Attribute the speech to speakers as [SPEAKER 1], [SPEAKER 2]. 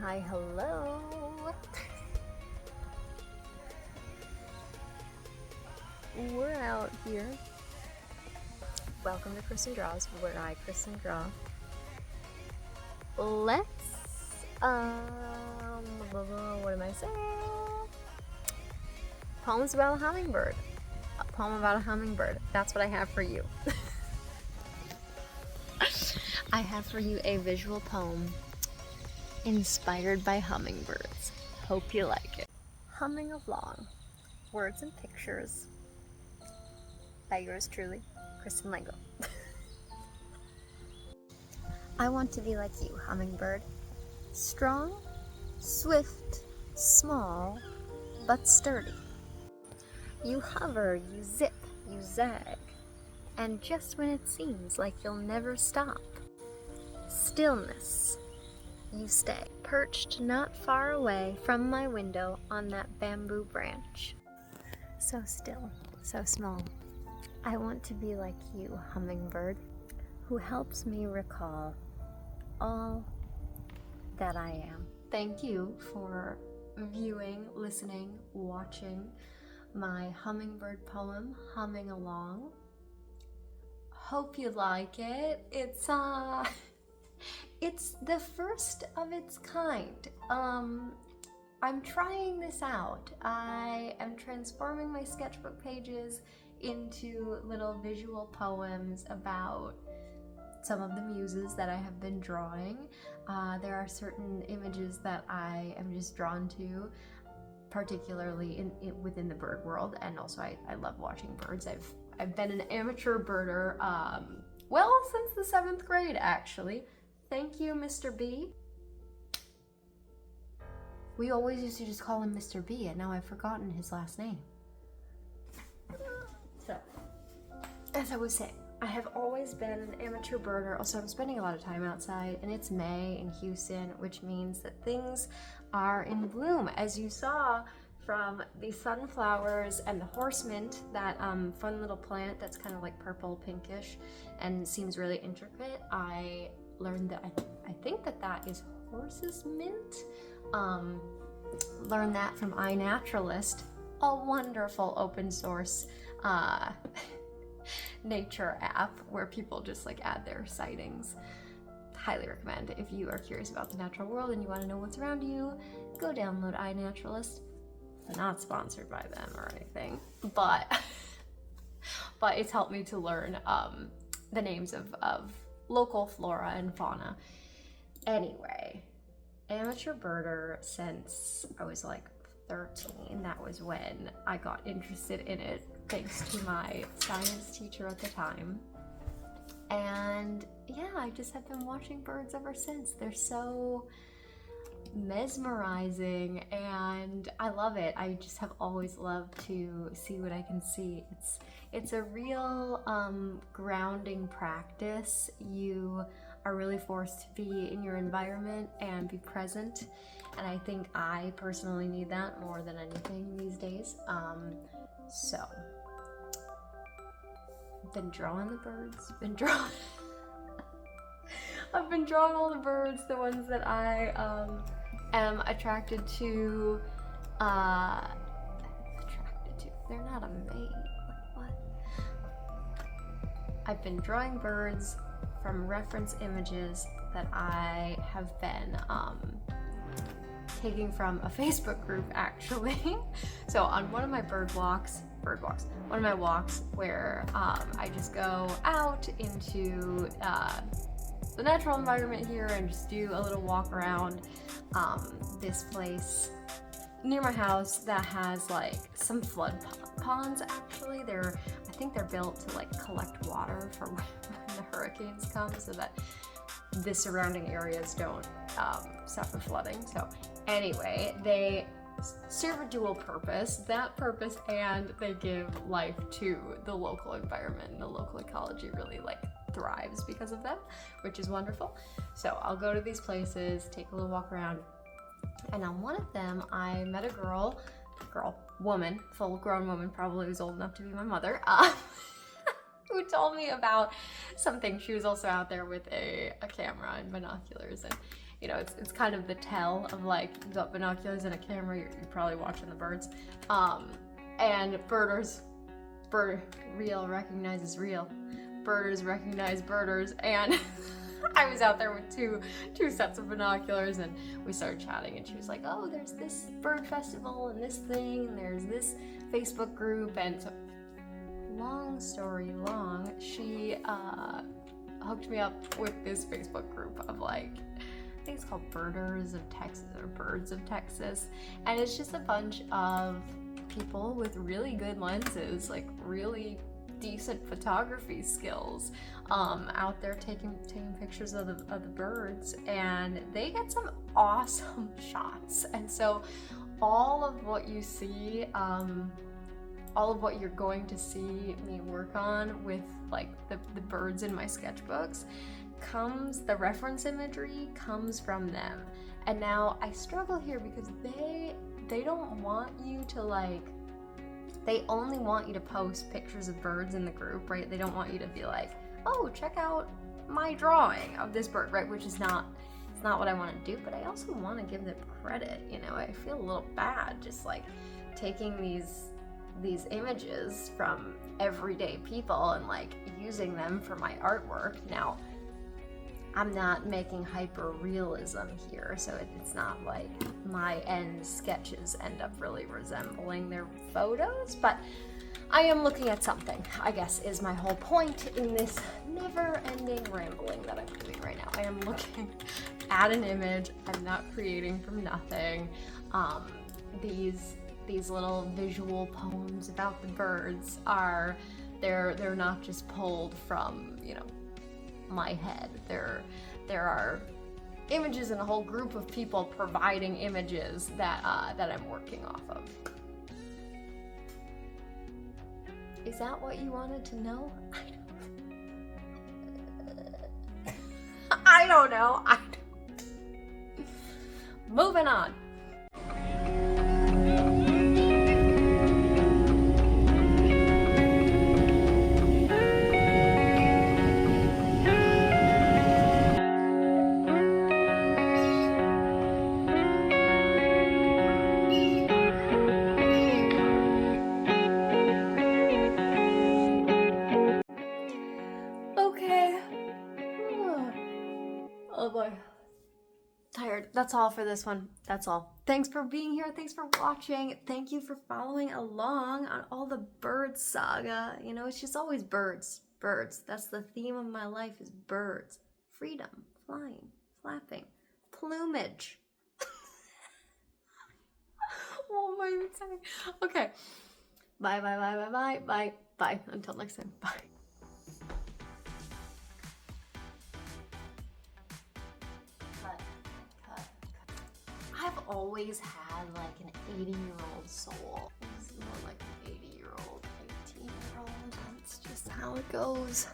[SPEAKER 1] Hi, hello. We're out here. Welcome to Kristen Draws, where I Kristen draw. Let's what am I saying? Poems about a hummingbird. A poem about a hummingbird. That's what I have for you. I have for you a visual poem inspired by hummingbirds. Hope you like it. Humming along. Words and pictures. By yours truly, Kristen Lego. I want to be like you, hummingbird. Strong, swift, small, but sturdy. You hover, you zip, you zag, and just when it seems like you'll never stop, stillness, you stay, perched not far away from my window on that bamboo branch. So still, so small. I want to be like you, hummingbird, who helps me recall all that I am. Thank you for viewing, listening, watching my hummingbird poem, Humming Along. Hope you like it. It's the first of its kind. I'm trying this out. I am transforming my sketchbook pages into little visual poems about some of the muses that I have been drawing. There are certain images that I am just drawn to, particularly within the bird world, and also I love watching birds. I've been an amateur birder, well, since the 7th grade, actually. Thank you, Mr. B. We always used to just call him Mr. B, and now I've forgotten his last name. So, as I was saying, I have always been an amateur birder. Also, I'm spending a lot of time outside, and it's May in Houston, which means that things are in bloom. As you saw from the sunflowers and the horse mint, that fun little plant that's kind of like purple pinkish and seems really intricate, I learned that I think that is horse's mint. Learned that from iNaturalist, a wonderful open source nature app where people just like add their sightings. Highly recommend. If you are curious about the natural world and you want to know what's around you, go download iNaturalist. Not sponsored by them or anything, but it's helped me to learn the names of local flora and fauna. Anyway, amateur birder since I was like 13. That was when I got interested in it, thanks to my science teacher at the time. And yeah, I just have been watching birds ever since. They're so mesmerizing and I love it. I just have always loved to see what I can see. It's a real grounding practice. You are really forced to be in your environment and be present, and I think I personally need that more than anything these days. So I've been drawing the birds, I've been drawing all the birds, the ones that I am attracted to. They're not a mate. Like what? I've been drawing birds from reference images that I have been taking from a Facebook group, actually. So on one of my one of my walks where I just go out into the natural environment here and just do a little walk around this place near my house that has like some flood ponds. Actually, I think they're built to like collect water for when the hurricanes come, so that the surrounding areas don't suffer flooding. So anyway, they serve a dual purpose, and they give life to the local environment, and the local ecology really like thrives because of them, which is wonderful. So I'll go to these places, take a little walk around, and on one of them I met a woman, full-grown woman, probably was old enough to be my mother, who told me about something. She was also out there with a camera and binoculars, you know, it's kind of the tell of like, you got binoculars and a camera, you're probably watching the birds. And real recognizes real. Birders recognize birders, and I was out there with two sets of binoculars, and we started chatting, and she was like, oh, there's this bird festival and this thing, and there's this Facebook group, and so long story long, she hooked me up with this Facebook group of like, I think it's called Birders of Texas or Birds of Texas, and it's just a bunch of people with really good lenses, like really decent photography skills, out there taking pictures of the birds, and they get some awesome shots. And so all of what you see, all of what you're going to see me work on with like the birds in my sketchbooks the reference imagery comes from them. And now I struggle here because they don't want you to like, they only want you to post pictures of birds in the group, right? They don't want you to be like, oh, check out my drawing of this bird, right? Which is not, it's not what I want to do, but I also want to give them credit, you know? I feel a little bad just like taking these images from everyday people and like using them for my artwork. Now, I'm not making hyper realism here, so it's not like my end sketches end up really resembling their photos, but I am looking at something, I guess, is my whole point in this never-ending rambling that I'm doing right now. I am looking at an image. I'm not creating from nothing. These little visual poems about the birds are, they're not just pulled from, you know, my head. There are images and a whole group of people providing images that I'm working off of. Is that what you wanted to know? I don't know. Moving on. Oh boy. Tired. That's all for this one. That's all. Thanks for being here. Thanks for watching. Thank you for following along on all the bird saga. You know, it's just always birds. Birds. That's the theme of my life, is birds. Freedom. Flying. Flapping. Plumage. What am I even saying? Okay. Bye, bye, bye, bye, bye, bye, bye. Until next time. Bye. I've always had like an 80-year-old soul. It's more like an 80-year-old, 18-year-old. That's just how it goes.